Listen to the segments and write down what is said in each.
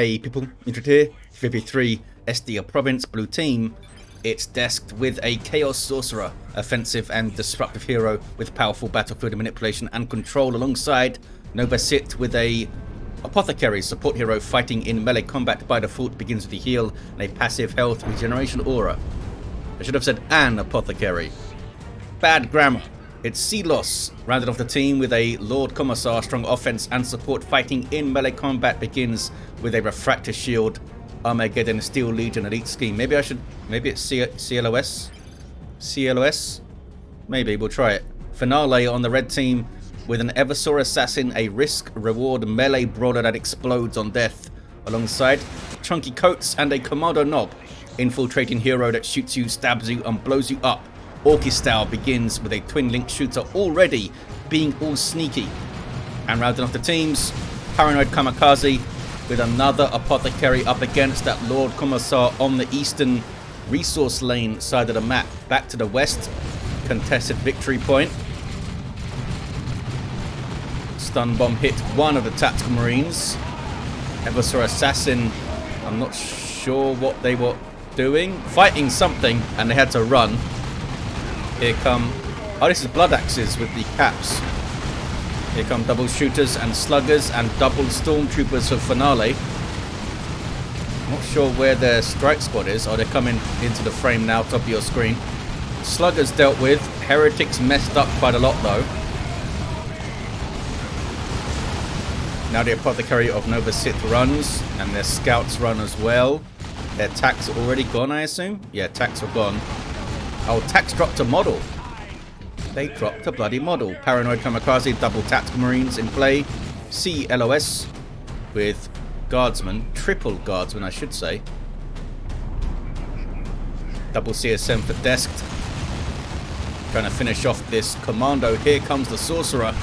Hey people, Intruder, 53 SD Province, blue team. It's desked with a Chaos Sorcerer, offensive and disruptive hero with powerful battlefield manipulation and control, alongside Novacyt with a Apothecary, support hero fighting in melee combat by default, begins with a heal and a passive health regeneration aura. I should have said an Apothecary. Bad grammar. It's Silos, rounded off the team with a Lord Commissar, strong offense and support, fighting in melee combat, begins with a Refractor Shield, Armageddon, Steel Legion, Elite Scheme. Maybe it's CLOS? CLOS? Maybe, we'll try it. Finale on the red team with an Eversor Assassin, a risk-reward melee brawler that explodes on death, alongside ChunkyCoates and a Commando Knob, infiltrating hero that shoots you, stabs you and blows you up. Orks style begins with a twin-link shooter already being all sneaky. And rounding off the teams, Paranoid Kamikaze with another Apothecary up against that Lord Commissar on the eastern resource lane side of the map. Back to the west, contested victory point. Stun bomb hit one of the tactical marines. Eversor Assassin, I'm not sure what they were doing. Fighting something and they had to run. Here come... oh, this is Blood Axes with the caps. Here come double shooters and sluggers and double stormtroopers for finale. Not sure where their strike squad is. Oh, they're coming into the frame now, top of your screen. Sluggers dealt with. Heretics messed up quite a lot though. Now the Apothecary of Novacyt runs, and their scouts run as well. Their attacks are already gone, I assume? Yeah, attacks are gone. Oh, tax dropped a model. They dropped a bloody model. Paranoid Kamikaze, double tactical marines in play. CLOS with guardsmen, triple guardsmen I should say. Double CSM for desked. Trying to finish off this commando. Here comes the Sorcerer.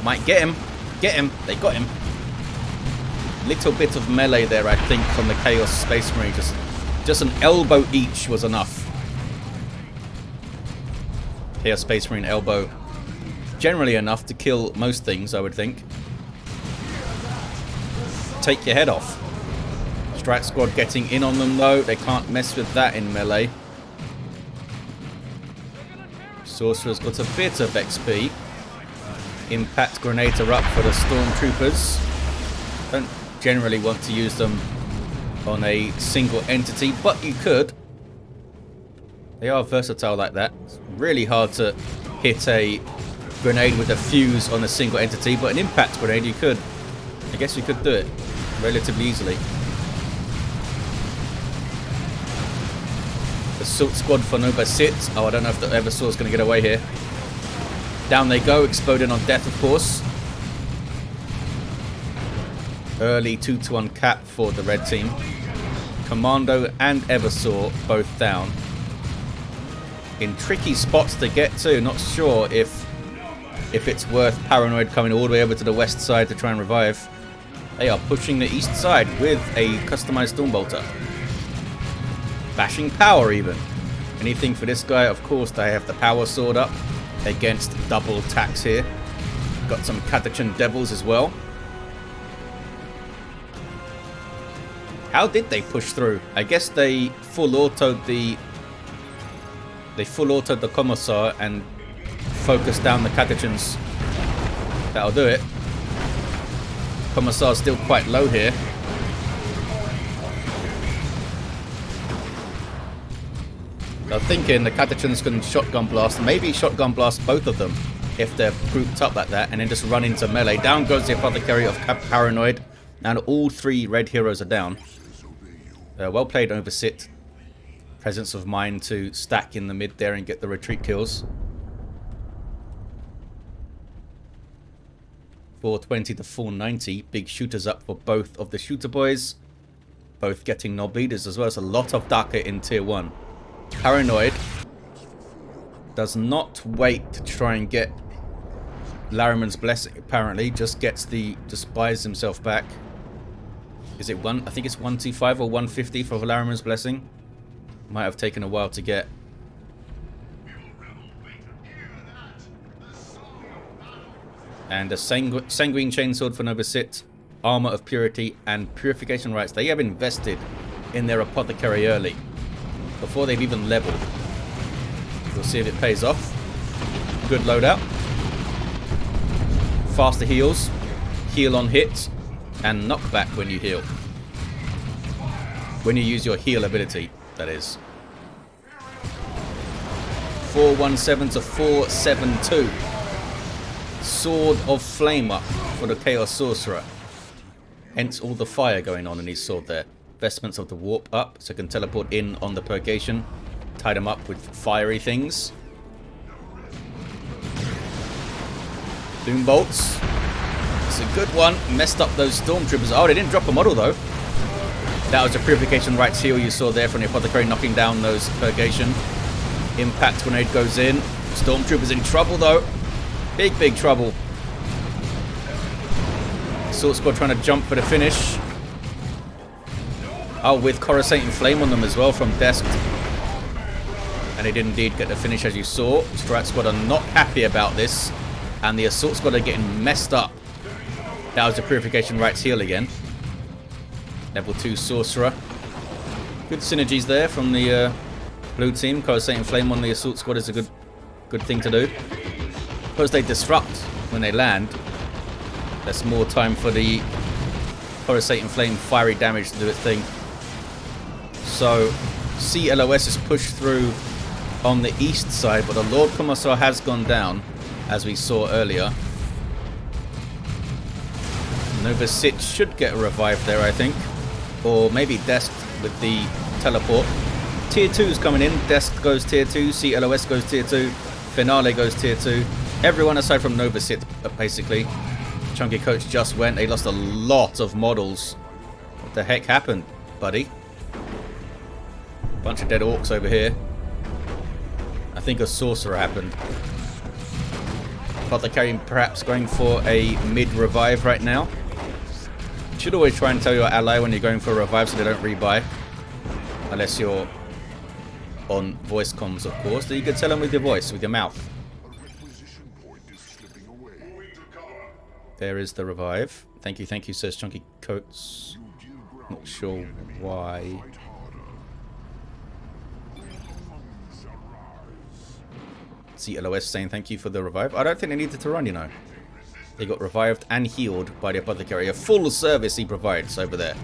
Might get him. Get him. They got him. Little bit of melee there, I think, from the Chaos Space Marine. Just an elbow each was enough. Chaos Space Marine elbow. Generally enough to kill most things, I would think. Take your head off. Strike squad getting in on them though. They can't mess with that in melee. Sorcerer's got a bit of XP. Impact grenades are up for the stormtroopers. Don't generally want to use them on a single entity, but you could. They are versatile like that. It's really hard to hit a grenade with a fuse on a single entity, but an impact grenade you could. I guess you could do it relatively easily. Assault squad for Novacyt. Oh, I don't know if the Eversor is going to get away here. Down they go, exploding on death, of course. Early 2-1 cap for the red team. Commando and Eversor both down. In tricky spots to get to. Not sure if it's worth Paranoid coming all the way over to the west side to try and revive. They are pushing the east side with a customized Stormbolter. Bashing power even. Anything for this guy? Of course they have the power sword up against double tax here. Got some Catachan Devils as well. How did they push through? I guess they full autoed the Commissar and focused down the Catachans. That'll do it. Commissar's still quite low here. I'm thinking the Catachans can shotgun blast, maybe shotgun blast both of them if they're grouped up like that, and then just run into melee. Down goes the Apothecary of Paranoid, and all three red heroes are down. Well played, Novacyt. Presence of mind to stack in the mid there and get the retreat kills. 420 to 490. Big shooters up for both of the shooter boys. Both getting knob leaders as well. It's a lot of Daka in tier 1. Paranoid does not wait to try and get Lariman's blessing, apparently. Just buys himself back. Is it one? I think it's 125 or 150 for Lariman's blessing. Might have taken a while to get. And a sanguine chainsword for Novacyt. Armor of Purity, and Purification Rites. They have invested in their Apothecary early, before they've even leveled. We'll see if it pays off. Good loadout. Faster heals, heal on hit, and knockback when you heal. When you use your heal ability, that is. 417 to 472. Sword of Flame up for the Chaos Sorcerer. Hence all the fire going on in his sword there. Vestments of the Warp up, so it can teleport in on the Purgation. Tie them up with fiery things. Doom bolts. It's a good one. Messed up those stormtroopers. Oh, they didn't drop a model though. That was a Purification Rites heal you saw there from the Apothecary, knocking down those Purgation. Impact grenade goes in. Stormtroopers in trouble though. Big trouble. Assault squad trying to jump for the finish. Oh, with Coruscating Flame on them as well from Desk. And they did indeed get the finish, as you saw. Strike squad are not happy about this. And the Assault squad are getting messed up. That was the Purification Rites heal again. Level 2 Sorcerer. Good synergies there from the blue team. Coruscating Flame on the Assault squad is a good thing to do. Because they disrupt when they land, there's more time for the Coruscating Flame fiery damage to do its thing. So CLOS is pushed through on the east side, but the Lord Commissar has gone down, as we saw earlier. Novacyt should get a revive there, I think. Or maybe Desk with the teleport. Tier 2 is coming in. Desk goes Tier 2. CLOS goes Tier 2. Finale goes Tier 2. Everyone aside from Novacyt, basically. ChunkyCoates just went. They lost a lot of models. What the heck happened, buddy? Bunch of dead orcs over here. I think a Sorcerer happened. Apothecary perhaps going for a mid-revive right now. You should always try and tell your ally when you're going for a revive so they don't rebuy. Unless you're on voice comms, of course. Then you can tell them with your voice, with your mouth. There is the revive. Thank you, says ChunkyCoates. Not sure why. CLOS saying thank you for the revive. I don't think they needed to run, you know. They got revived and healed by the Apothecary. A full service he provides over there.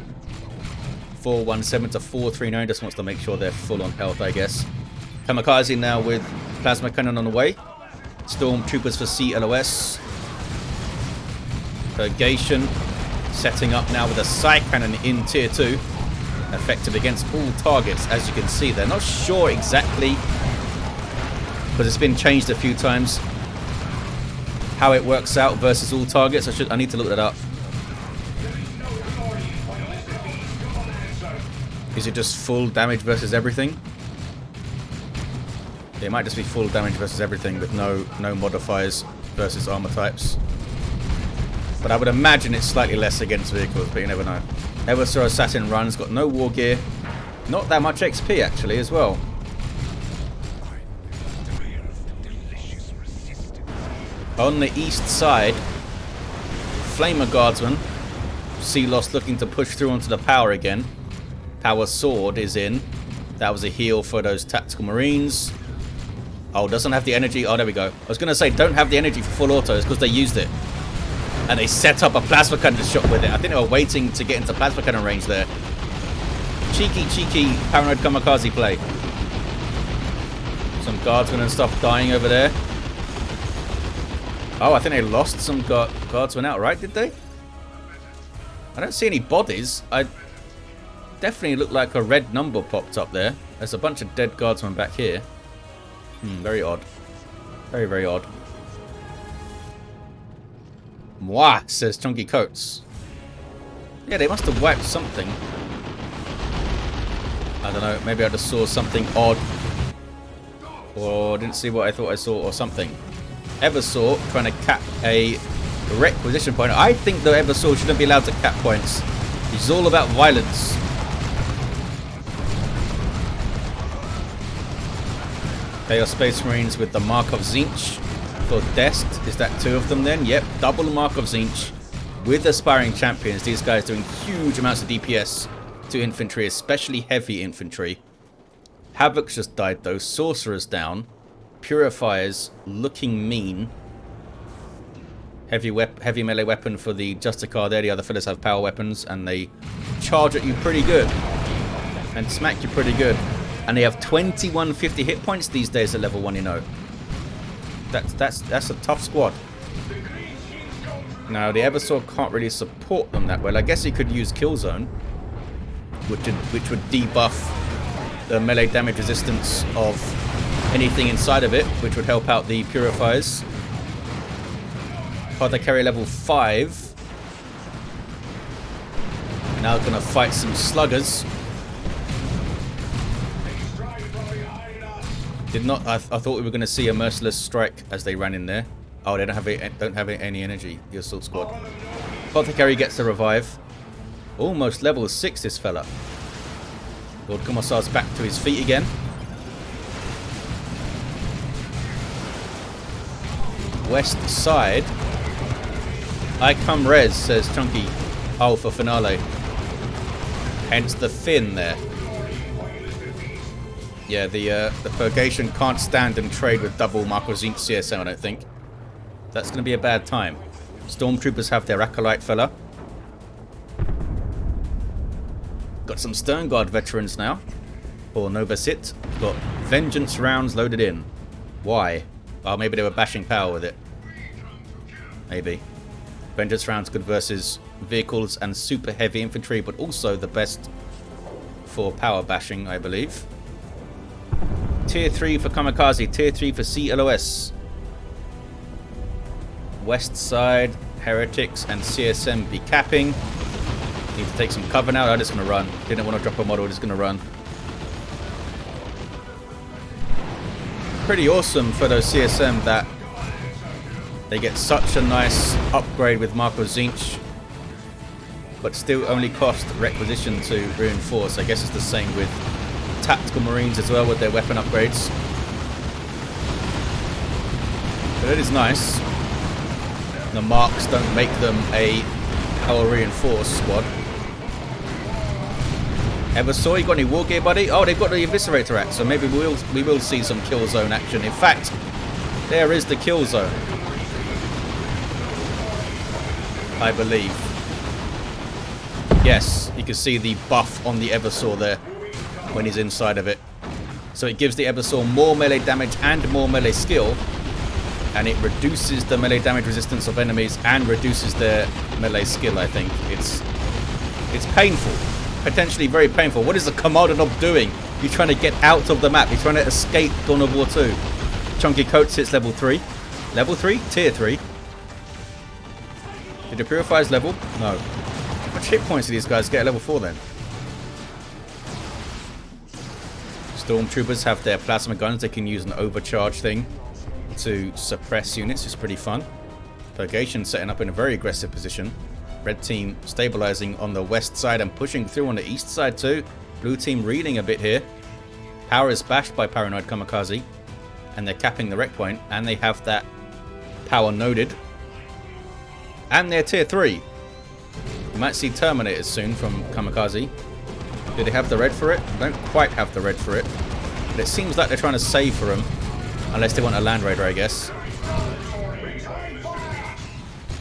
417 to 439. Just wants to make sure they're full on health, I guess. Kamikaze now with Plasma Cannon on the way. Stormtroopers for CLOS. Purgation. Setting up now with a Psy Cannon in Tier 2. Effective against all targets, as you can see. They're not sure exactly, because it's been changed a few times, how it works out versus all targets. I need to look that up. Is it just full damage versus everything? Yeah, it might just be full damage versus everything with no modifiers versus armor types. But I would imagine it's slightly less against vehicles, but you never know. Eversor Assassin runs, got no war gear. Not that much XP actually as well. On the east side, Flamer Guardsman. Sealost looking to push through onto the power again. Power Sword is in. That was a heal for those Tactical Marines. Oh, doesn't have the energy. Oh, there we go. I was going to say, don't have the energy for full autos because they used it. And they set up a Plasma Cannon shot with it. I think they were waiting to get into Plasma Cannon range there. Cheeky Paranoid Kamikaze play. Some Guardsmen and stuff dying over there. Oh, I think they lost some guardsmen outright, did they? I don't see any bodies. I definitely looked like a red number popped up there. There's a bunch of dead guardsmen back here. Very odd. Very odd. Mwah, says ChunkyCoates. Yeah, they must have wiped something. I don't know, maybe I just saw something odd. Or didn't see what I thought I saw or something. Eversor trying to cap a requisition point. I think the Eversor shouldn't be allowed to cap points. He's all about violence. Chaos Space Marines with the Mark of Zinch for Dest. Is that two of them then? Yep, double Mark of Zinch. with aspiring champions, these guys doing huge amounts of DPS to infantry, especially heavy infantry. Havoc's just died though. Sorcerer's down. Purifiers looking mean. Heavy melee weapon for the Justicar there. The other fellas have power weapons and they charge at you pretty good and smack you pretty good. And they have 2150 hit points these days at level 1, you know. That's a tough squad. Now the Eversor can't really support them that well. I guess he could use Killzone, which would debuff the melee damage resistance of anything inside of it, which would help out the Purifiers. Apothecary level 5. Now gonna fight some sluggers. I thought we were gonna see a merciless strike as they ran in there. Oh, they don't have any energy, the assault squad. Apothecary gets a revive. Almost level 6, this fella. Lord Commissar's back to his feet again. West side. I come res, says Chunky. Oh, for finale. Hence the fin there. Yeah, the Purgation can't stand and trade with double Malleus CSM, I don't think. That's going to be a bad time. Stormtroopers have their Acolyte fella. Got some Sternguard veterans now. For Novacyt. Got Vengeance rounds loaded in. Why? Oh, maybe they were bashing power with it. Maybe. Vengeance rounds good versus vehicles and super heavy infantry, but also the best for power bashing, I believe. Tier 3 for Kamikaze, Tier 3 for CLOS. West side, Heretics and CSM be capping. Need to take some cover now. I'm just going to run. Didn't want to drop a model, just going to run. Pretty awesome for those CSM that they get such a nice upgrade with Malleus, but still only cost requisition to reinforce. I guess it's the same with Tactical Marines as well with their weapon upgrades. But it is nice. The marks don't make them a power reinforced squad. Eversor, you got any war gear, buddy? Oh, they've got the Eviscerator axe, so maybe we will see some kill zone action. In fact, there is the kill zone, I believe. Yes, you can see the buff on the Eversor there when he's inside of it. So it gives the Eversor more melee damage and more melee skill, and it reduces the melee damage resistance of enemies and reduces their melee skill, I think. It's painful. Potentially very painful. What is the Commando knob doing? He's trying to get out of the map. He's trying to escape Dawn of War 2. ChunkyCoates hits level 3. Level 3? Tier 3. Did the Purifiers level? No. How much hit points do these guys get at level 4 then? Stormtroopers have their plasma guns. They can use an overcharge thing to suppress units. It's pretty fun. Purgation setting up in a very aggressive position. Red team stabilizing on the west side and pushing through on the east side too. Blue team reeling a bit here. Power is bashed by Paranoid Kamikaze. And they're capping the wreck point. And they have that power noded. And they're tier 3. You might see Terminators soon from Kamikaze. Do they have the red for it? They don't quite have the red for it. But it seems like they're trying to save for them. Unless they want a Land Raider, I guess.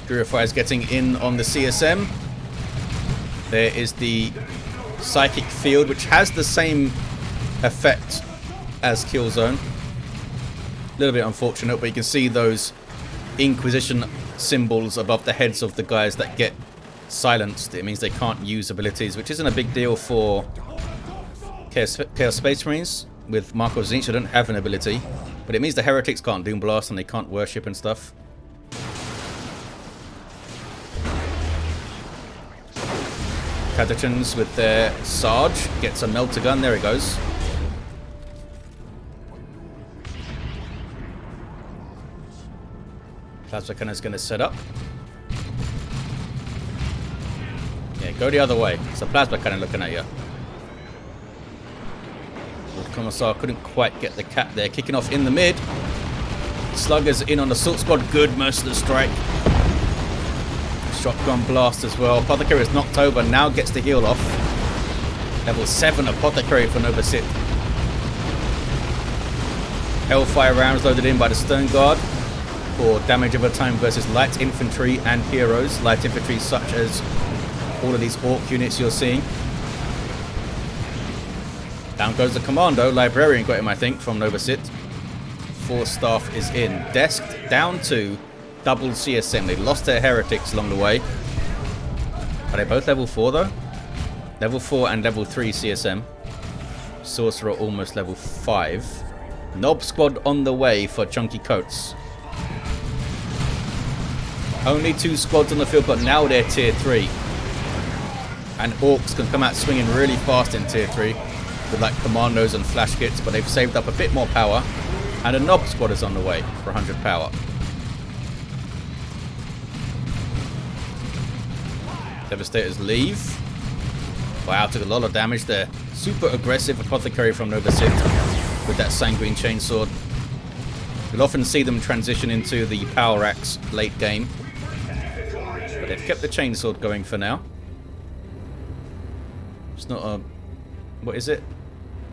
Purifier's getting in on the CSM. There is the Psychic Field, which has the same effect as Killzone. A little bit unfortunate, but you can see those Inquisition symbols above the heads of the guys that get silenced. It means they can't use abilities, which isn't a big deal for Chaos Space Marines. With Malleus, they don't have an ability. But it means the Heretics can't Doom Blast and they can't worship and stuff. Catachans with their Sarge gets a melter gun. There it goes. Plasma Cannon's going to set up. Yeah, go the other way. It's a Plasma Cannon looking at you. The Commissar couldn't quite get the cap there. Kicking off in the mid. Sluggers in on the Assault Squad. Good merciless strike. Shotgun blast as well. Apothecary is knocked over, now gets the heal off. Level 7 Apothecary for Novacyt. Hellfire rounds loaded in by the Stone Guard for damage over time versus light infantry and heroes. Light infantry such as all of these Ork units you're seeing. Down goes the Commando. Librarian got him, I think, from Novacyt. 4 staff is in. Desked down to double CSM. They lost their heretics along the way. Are they both level 4 though? Level 4 and level 3 CSM. Sorcerer almost level 5. Nob squad on the way for ChunkyCoates. Only 2 squads on the field, but now they're tier 3. And Orks can come out swinging really fast in tier 3 with like commandos and flash kits, but they've saved up a bit more power. And a Nob squad is on the way for 100 power. Devastators leave. Wow, took a lot of damage there. Super aggressive Apothecary from Novacyt with that Sanguine Chainsword. You'll often see them transition into the Power Axe late game. But they've kept the Chainsword going for now. It's not a... what is it?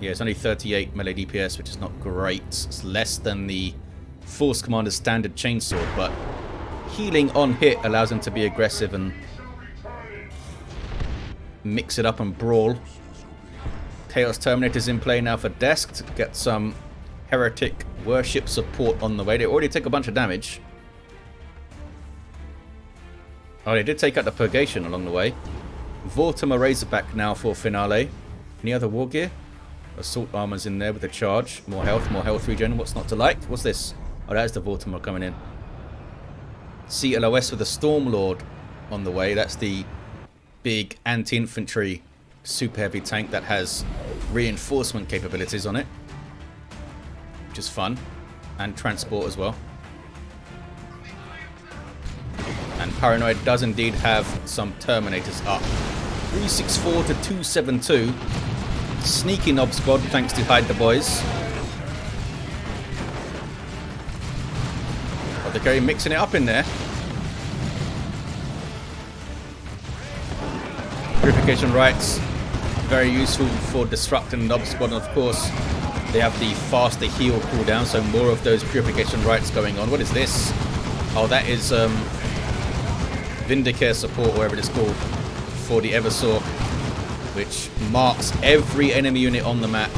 Yeah, it's only 38 melee DPS, which is not great. It's less than the Force Commander's standard Chainsword, but healing on hit allows them to be aggressive and mix it up and brawl. Chaos Terminator's in play now for Desk to get some Heretic Worship support on the way. They already take a bunch of damage. Oh, they did take out the Purgation along the way. Vortimer Razorback now for Finale. Any other war gear? Assault Armor's in there with a charge. More health regen. What's not to like? What's this? Oh, that's the Vortimer coming in. CLOS with a Stormlord on the way. That's the big anti-infantry super heavy tank that has reinforcement capabilities on it, which is fun, and transport as well. And Paranoid does indeed have some Terminators up. 364 to 272. Sneaky Nob squad thanks to Hide the Boys. Apothecary mixing it up in there. Purification Rites, very useful for disrupting Nob squad, and of course they have the faster heal cooldown, so more of those Purification Rites going on. What is this? Oh, that is Vindicare support, whatever it is called, for the Eversor, which marks every enemy unit on the map,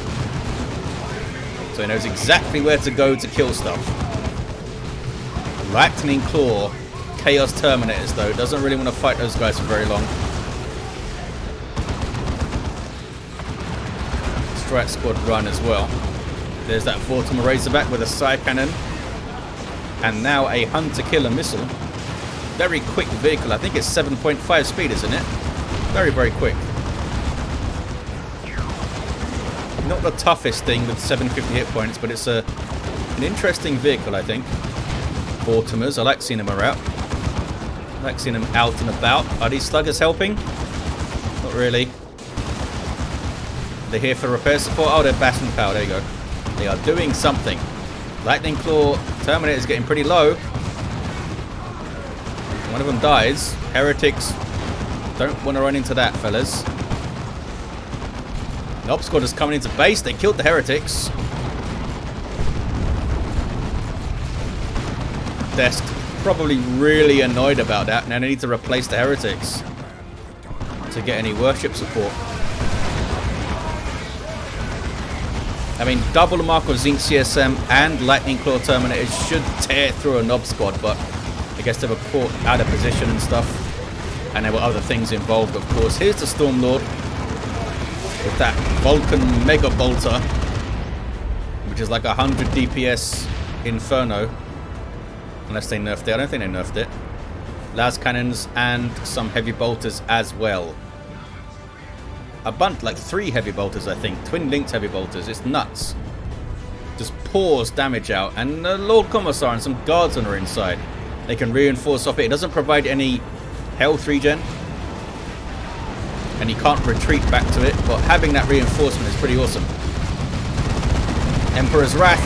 so he knows exactly where to go to kill stuff. Lightning Claw, Chaos Terminators though, doesn't really want to fight those guys for very long. Strat squad run as well. There's that Vortimer Razorback with a side cannon, and now a Hunter-Killer missile. Very quick vehicle. I think it's 7.5 speed, isn't it? Very, very quick. Not the toughest thing with 750 hit points, but it's an interesting vehicle, I think. Vortimers, I like seeing them around. I like seeing them out and about. Are these sluggers helping? Not really. They're here for repair support. Oh, they're bashing power. There you go. They are doing something. Lightning Claw Terminator is getting pretty low. One of them dies. Heretics don't want to run into that, fellas. Nob squad is coming into base. They killed the Heretics. Desk probably really annoyed about that. Now they need to replace the Heretics to get any worship support. I mean, double the mark of Zinc CSM and Lightning Claw Terminators should tear through a Nob squad, but I guess they were caught out of position and stuff, and there were other things involved, of course. Here's the Stormlord with that Vulcan Mega Bolter, which is like 100 DPS Inferno, unless they nerfed it. I don't think they nerfed it. Las Cannons and some heavy bolters as well. A bunch, like 3 heavy bolters, I think. Twin linked heavy bolters. It's nuts. Just pours damage out. And Lord Commissar and some guardsmen are inside. They can reinforce off it. It doesn't provide any health regen, and you can't retreat back to it, but having that reinforcement is pretty awesome. Emperor's Wrath.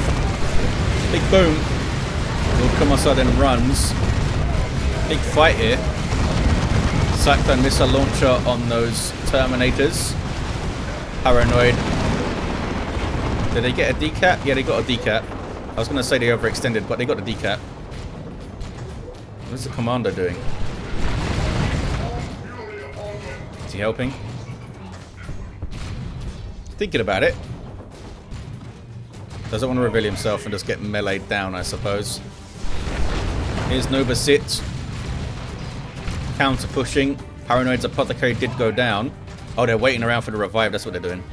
Big boom. Lord Commissar then runs. Big fight here. Cyclone missile launcher on those Terminators. Paranoid. Did they get a decap? Yeah, they got a decap. I was going to say they overextended, but they got a decap. What's the Commando doing? Is he helping? Thinking about it. Doesn't want to reveal himself and just get meleeed down, I suppose. Here's Novacyt. Counter pushing. Paranoid's Apothecary did go down. Oh, they're waiting around for the revive. That's what they're doing.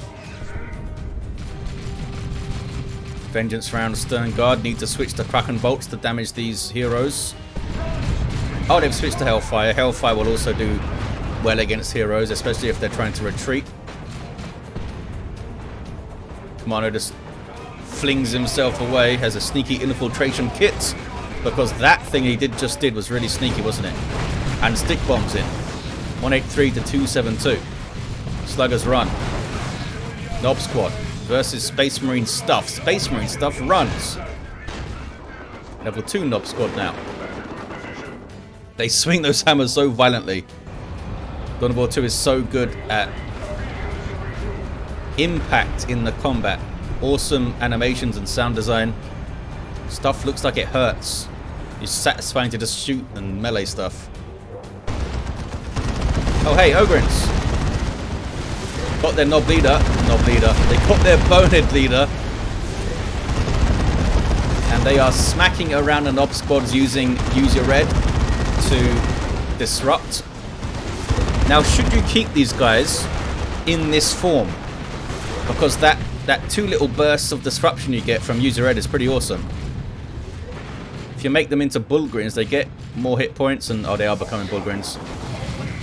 Vengeance round. Stern Guard need to switch to Kraken bolts to damage these heroes. Oh, they've switched to Hellfire. Hellfire will also do well against heroes, especially if they're trying to retreat. Kommando just flings himself away, has a sneaky infiltration kit, because that thing he just did was really sneaky, wasn't it? And stick bombs in. 183 to 272. Sluggers run. Nob Squad versus Space Marine Stuff. Space Marine Stuff runs. Level 2 Nob Squad now. They swing those hammers so violently. God of War 2 is so good at impact in the combat. Awesome animations and sound design. Stuff looks like it hurts. It's satisfying to just shoot and melee stuff. Oh hey, Ogrins. Got their Nob leader. They got their bonehead leader. And they are smacking around the Nob squads using Use Your Red to disrupt. Now should you keep these guys in this form? Because that 2 little bursts of disruption you get from Use Your Red is pretty awesome. If you make them into Bullgrins, they get more hit points and... oh, they are becoming Bullgrins.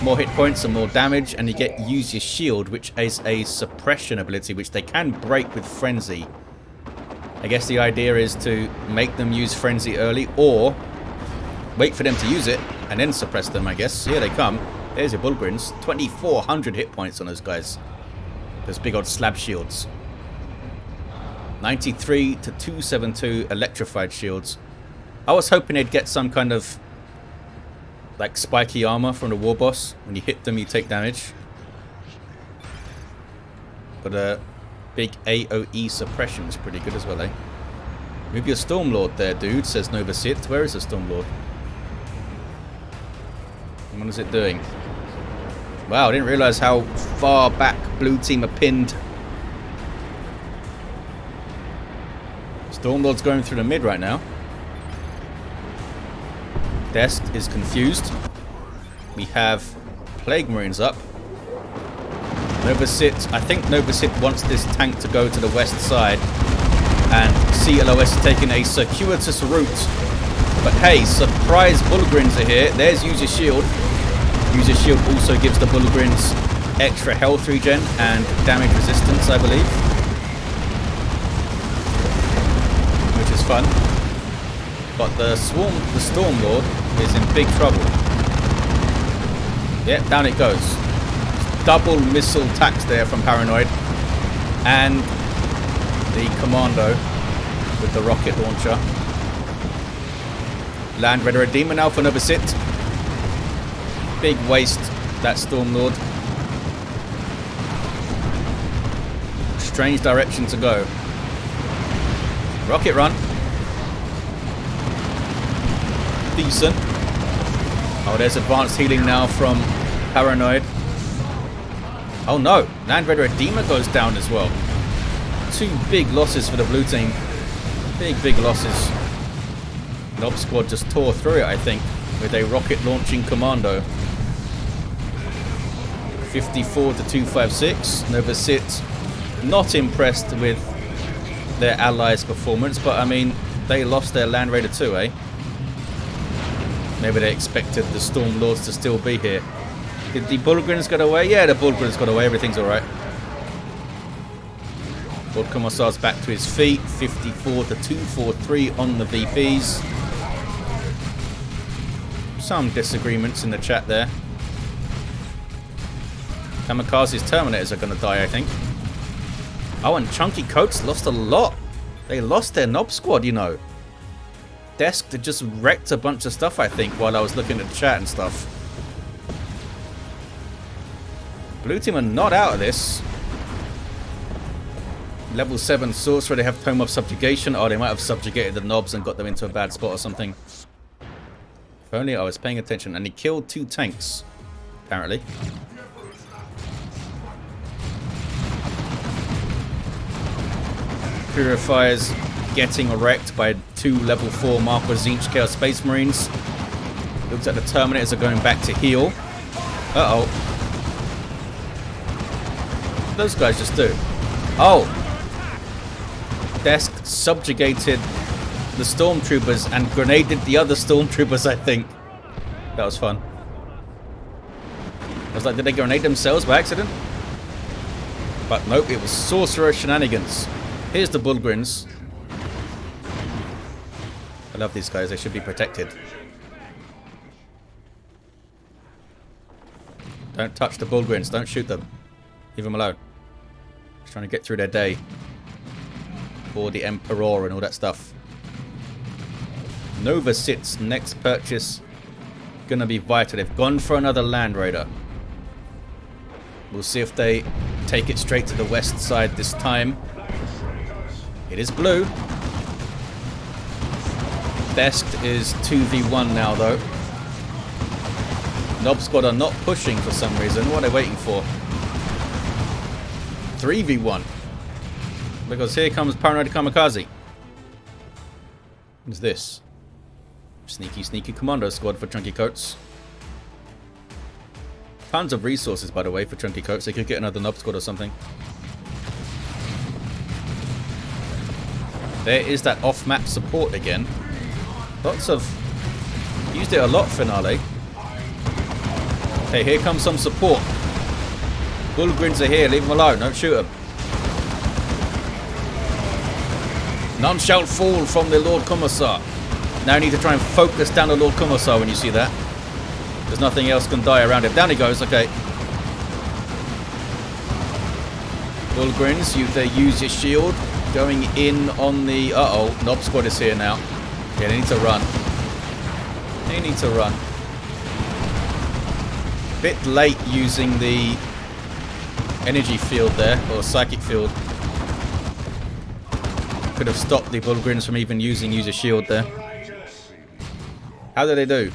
More hit points and more damage, and you get Use Your Shield, which is a suppression ability, which they can break with Frenzy. I guess the idea is to make them use Frenzy early, or wait for them to use it, and then suppress them, I guess. Here they come. There's your Bullgrins. 2,400 hit points on those guys. Those big old slab shields. 93 to 272 electrified shields. I was hoping they'd get some kind of like spiky armor from the war boss. When you hit them, you take damage. But a big AoE suppression is pretty good as well, eh? Move your Stormlord there, dude, says Novacyt. Where is the Stormlord? What is it doing? Wow, I didn't realize how far back blue team are pinned. Stormlord's going through the mid right now. Desk is confused. We have Plague Marines up. Novacyt, I think Novacyt wants this tank to go to the west side. And CLOS is taking a circuitous route. But hey, surprise Bullgrins are here. There's Use Your Shield. Use Your Shield also gives the Bullgrins extra health regen and damage resistance, I believe. Which is fun. But the Stormlord is in big trouble. Yep, down it goes. Double missile attacks there from Paranoid. And the Commando with the rocket launcher. Land Red Redeemer now for Novacyt. Big waste, that Stormlord. Strange direction to go. Rocket run. Decent. Oh, there's advanced healing now from Paranoid. Oh no, Land Red Redeemer goes down as well. 2 big losses for the blue team. Big losses. Nob Squad just tore through it, I think, with a rocket launching Commando. 54 to 256. Novacyt not impressed with their allies' performance, but I mean, they lost their Land Raider too, eh? Maybe they expected the Stormlords to still be here. Did the Bullgrins get away? Yeah, the Bullgrins got away. Everything's alright. Lord Commissar's back to his feet. 54 to 243 on the VPs. Some disagreements in the chat there. Kamikaze's Terminators are going to die, I think. Oh, and ChunkyCoates lost a lot. They lost their Nob Squad, you know. Desk just wrecked a bunch of stuff, I think, while I was looking at the chat and stuff. Blue team are not out of this. Level 7 Sorcerer, they have Tome of Subjugation. Oh, they might have subjugated the knobs and got them into a bad spot or something. If only I was paying attention. And he killed 2 tanks, apparently. Purifiers getting wrecked by 2 level 4 Marco Zinch Chaos Space Marines. Looks like the Terminators are going back to heal. Uh-oh. What did those guys just do? Oh! Desk subjugated the Stormtroopers and grenaded the other Stormtroopers, I think. That was fun. I was like, did they grenade themselves by accident? But nope, it was Sorcerer shenanigans. Here's the Bullgrins. I love these guys, they should be protected. Don't touch the Bullgrins, don't shoot them. Leave them alone. Just trying to get through their day. For the Emperor and all that stuff. Novacyt's next purchase gonna be vital. They've gone for another Land Raider. We'll see if they take it straight to the west side this time. It is blue. Best is 2v1 now though. Nob Squad are not pushing for some reason. What are they waiting for? 3v1. Because here comes Paranoid Kamikaze. What's this? Sneaky, sneaky Commando squad for ChunkyCoates. Tons of resources, by the way, for ChunkyCoates. They could get another Nob Squad or something. There is that off-map support again. Lots of... Used it a lot, Finale. Okay, here comes some support. Bullgrins are here. Leave them alone. Don't shoot them. None shall fall from the Lord Commissar. Now you need to try and focus down the Lord Commissar when you see that. Because nothing else can die around him. Down he goes. Okay. Bullgrins, they use your shield. Going in on the... Uh-oh. Nob Squad is here now. Yeah, they need to run. They need to run. Bit late using the energy field there. Or psychic field. Could have stopped the Bullgrins from even using user shield there. How did they do?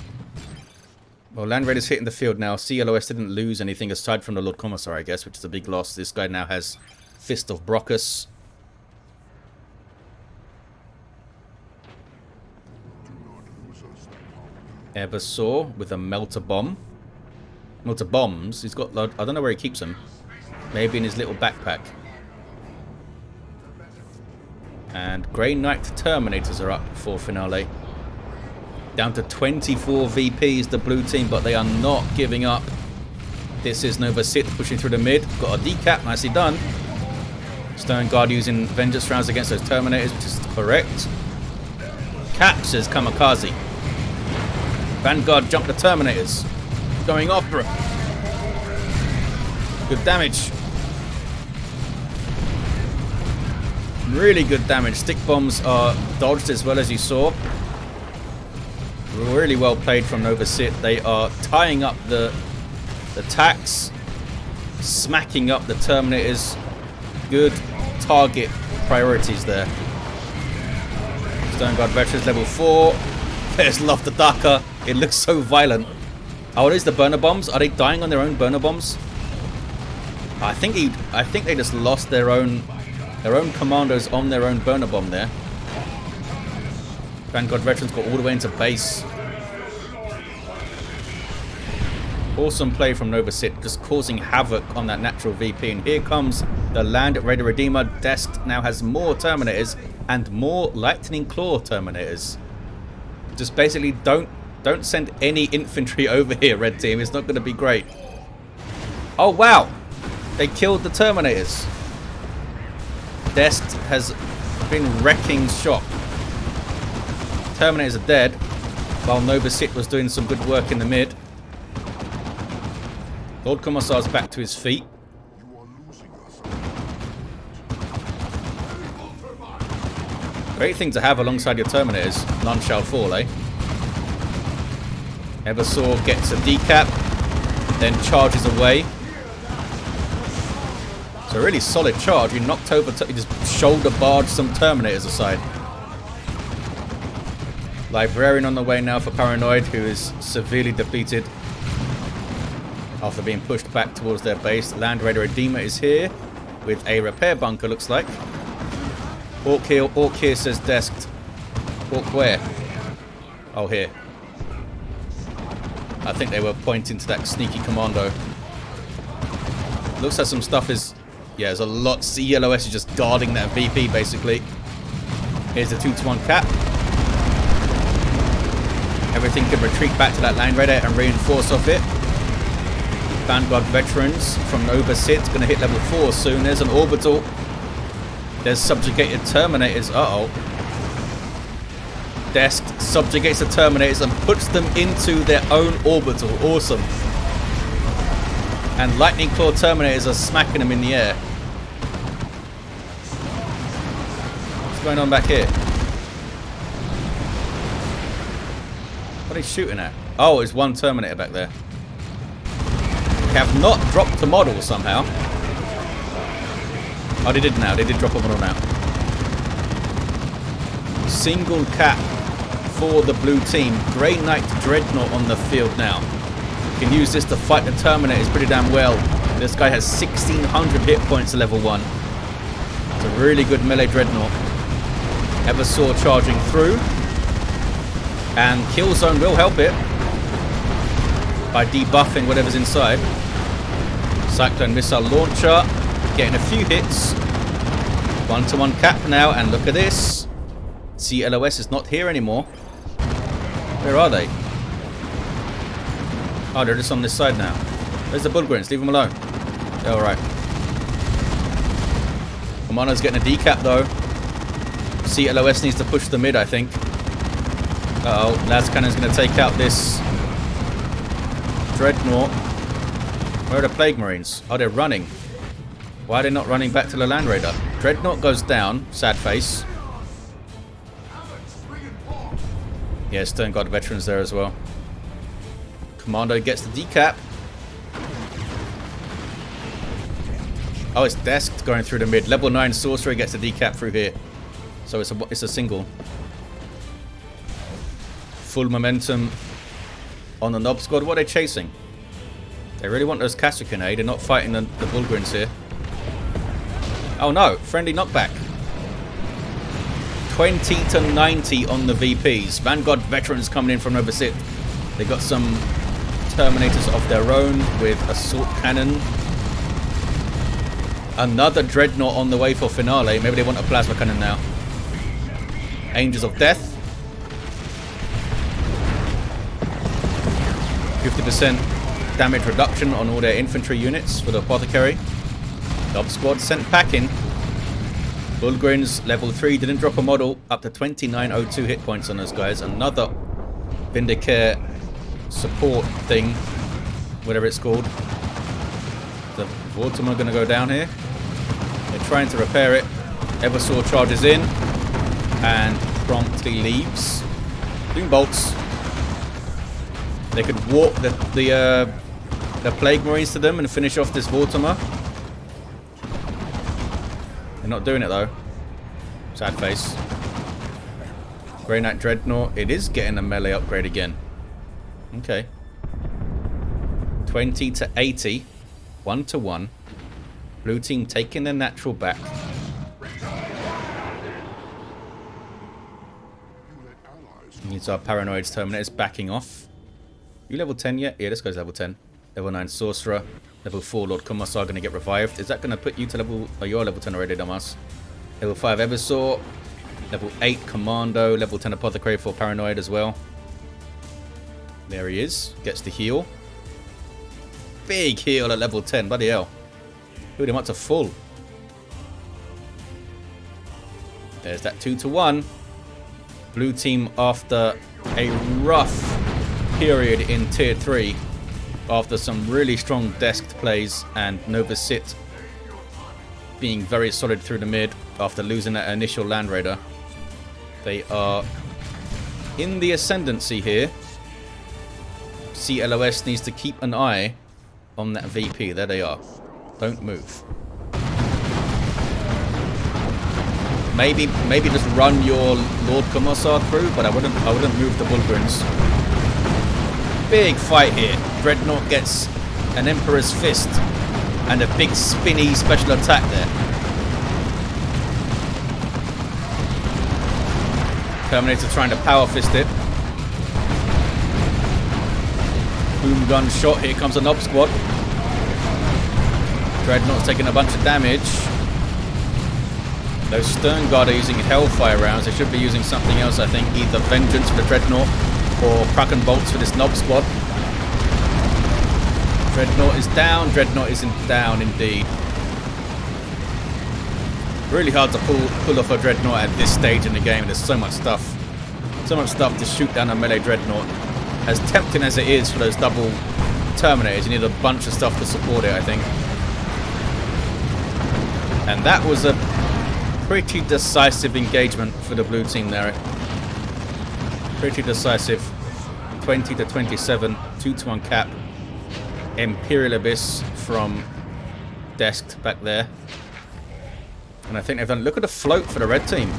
Well, Land Raiders hitting the field now. CLOS didn't lose anything aside from the Lord Commissar, I guess, which is a big loss. This guy now has Fist of Brockus. Eversor with a melter bomb. Melter bombs. He's got... I don't know where he keeps them. Maybe in his little backpack. And Grey Knight Terminators are up for Finale. Down to 24 VPs, the blue team, but they are not giving up. This is Novacyt pushing through the mid. Got a decap, nicely done. Stone Guard using Vengeance rounds against those Terminators, which is correct. Captures Kamikaze. Vanguard jumped the Terminators. Going after him. Good damage. Really good damage. Stick bombs are dodged as well, as you saw. Really well played from Novacyt. They are tying up the attacks, smacking up the Terminators. Good target priorities there. Stone Guard Veterans level 4. There's Love the Daka. It looks so violent. Oh, it is the burner bombs. Are they dying on their own burner bombs? I think they just lost their own commandos on their own burner bomb there. Vanguard Veterans got all the way into base. Awesome play from Novacyt, just causing havoc on that natural VP. And here comes the Land Raider Redeemer. Desk now has more Terminators and more Lightning Claw Terminators. Just basically don't send any infantry over here, Red Team. It's not going to be great. Oh, wow. They killed the Terminators. Desk has been wrecking shop. Terminators are dead, while Novacyt was doing some good work in the mid. Lord Commissar's back to his feet. Great thing to have alongside your Terminators. None shall fall, eh? Eversor gets a decap, then charges away. It's a really solid charge. He knocked over, he just shoulder barged some Terminators aside. Librarian on the way now for Paranoid, who is severely depleted after being pushed back towards their base. Land Raider Redeemer is here with a repair bunker, looks like. Ork here says desked. Ork where? Oh, here. I think they were pointing to that sneaky Commando. Looks like some stuff is... Yeah, there's a lot. CLOS is just guarding that VP, basically. Here's the 2-to-1 cap. Everything can retreat back to that Land Raider and reinforce off it. Vanguard Veterans from Novacyt going to hit level 4 soon. There's an orbital. There's subjugated Terminators. Uh-oh. Desk subjugates the Terminators and puts them into their own orbital. Awesome. And Lightning Claw Terminators are smacking them in the air. What's going on back here? What are they shooting at? Oh, it's one Terminator back there. They have not dropped the model somehow. Oh, they did now. They did drop a model now. Single cap for the blue team. Grey Knight Dreadnought on the field now. You can use this to fight the Terminators pretty damn well. This guy has 1,600 hit points at level 1. It's a really good melee Dreadnought. Eversor charging through. And Killzone will help it by debuffing whatever's inside. Cyclone Missile Launcher getting a few hits. 1-to-1 cap now, and look at this. CLOS is not here anymore. Where are they? Oh, they're just on this side now. Where's the Bullgrins? Leave them alone. They're alright. Commando's getting a decap though. CLOS needs to push the mid, I think. Uh-oh. Las Cannon's going to take out this Dreadnought. Where are the Plague Marines? Oh, they're running. Why are they not running back to the Land Raider? Dreadnought goes down. Sad face. Yeah, Stern Guard Veterans there as well. Commando gets the decap. Oh, it's desked going through the mid. Level 9 Sorcerer gets the decap through here. So it's a single. Full momentum on the Nob squad. What are they chasing? They really want those Kasrkin, eh? They're not fighting the Bullgrins here. Oh no, friendly knockback. 20 to 90 on the VPs. Vanguard Veterans coming in from Novacyt. They got some Terminators of their own with Assault Cannon. Another Dreadnought on the way for Finale. Maybe they want a Plasma Cannon now. Angels of Death. 50% damage reduction on all their infantry units for the Apothecary. Dub squad sent packing. Bullgrins level 3 didn't drop a model. Up to 2902 hit points on those guys. Another Vindicare support thing, whatever it's called. The Vortimer going to go down here. They're trying to repair it. Eversor charges in and promptly leaves. Doing bolts. They could walk the Plague Marines to them and finish off this Vortimer. They're not doing it though. Sad face. Grey Knight Dreadnought. It is getting a melee upgrade again. Okay. 20 to 80. 1-to-1. Blue team taking their natural back. Needs our Paranoids Terminators backing off. You level 10 yet? Yeah, this guy's level 10. Level 9 Sorcerer. Level 4 Lord Kommissar going to get revived. Is that going to put you to level... Oh, you're level 10 already, dumbass. Level 5 Eversor. Level 8 Commando. Level 10 Apothecary for Paranoid as well. There he is. Gets the heal. Big heal at level 10. Bloody hell. Put him up to full. There's that 2-to-1. Blue team after a rough period in Tier 3. After some really strong desked plays and Novacyt being very solid through the mid after losing that initial Land Raider. They are in the ascendancy here. CLOS needs to keep an eye on that VP. There they are. Don't move. Maybe just run your Lord Commissar through, but I wouldn't move the Bulgarins. Big fight here. Dreadnought gets an Emperor's Fist and a big spinny special attack there. Terminator trying to power fist it. Boom gun shot. Here comes a Nob squad. Dreadnought's taking a bunch of damage. Those Stern Guard are using Hellfire rounds. They should be using something else, I think. Either Vengeance for the Dreadnought or Kraken Bolts for this Nob squad. Dreadnought is down. Dreadnought isn't down indeed. Really hard to pull off a Dreadnought at this stage in the game. There's so much stuff. So much stuff to shoot down a melee Dreadnought. As tempting as it is for those double Terminators, you need a bunch of stuff to support it, I think. And that was a pretty decisive engagement for the blue team there. Pretty decisive. 20-27, 2-1 cap. Imperial Abyss from Desked back there. And I think they've done... Look at the float for the red team.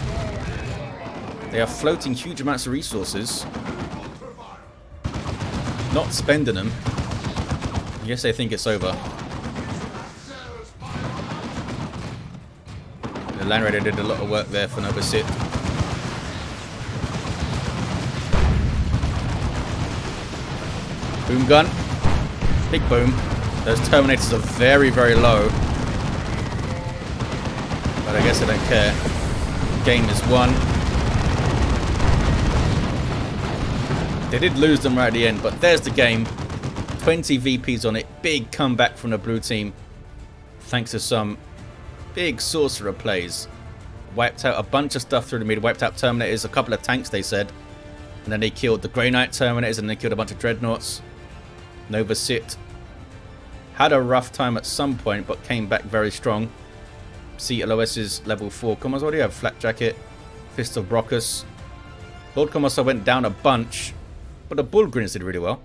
They are floating huge amounts of resources. Not spending them. I guess they think it's over. The Land Raider did a lot of work there for Novacyt. Boom gun. Big boom. Those Terminators are very, very low. But I guess I don't care. Game is won. They did lose them right at the end, but there's the game. 20 VPs on it. Big comeback from the blue team. Thanks to some big Sorcerer plays. Wiped out a bunch of stuff through the mid. Wiped out Terminators, a couple of tanks, they said. And then they killed the Grey Knight Terminators, and they killed a bunch of Dreadnoughts. Novacyt had a rough time at some point, but came back very strong. CLOS's level 4 Commissar. What do you have? Flat Jacket, Fist of Brockus. Lord Commissar went down a bunch, but the Bulgarins did really well.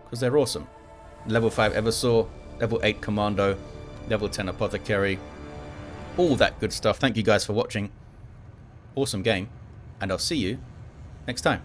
Because they're awesome. Level 5 Eversor, level 8 Commando, level 10 Apothecary. All that good stuff. Thank you guys for watching. Awesome game. And I'll see you next time.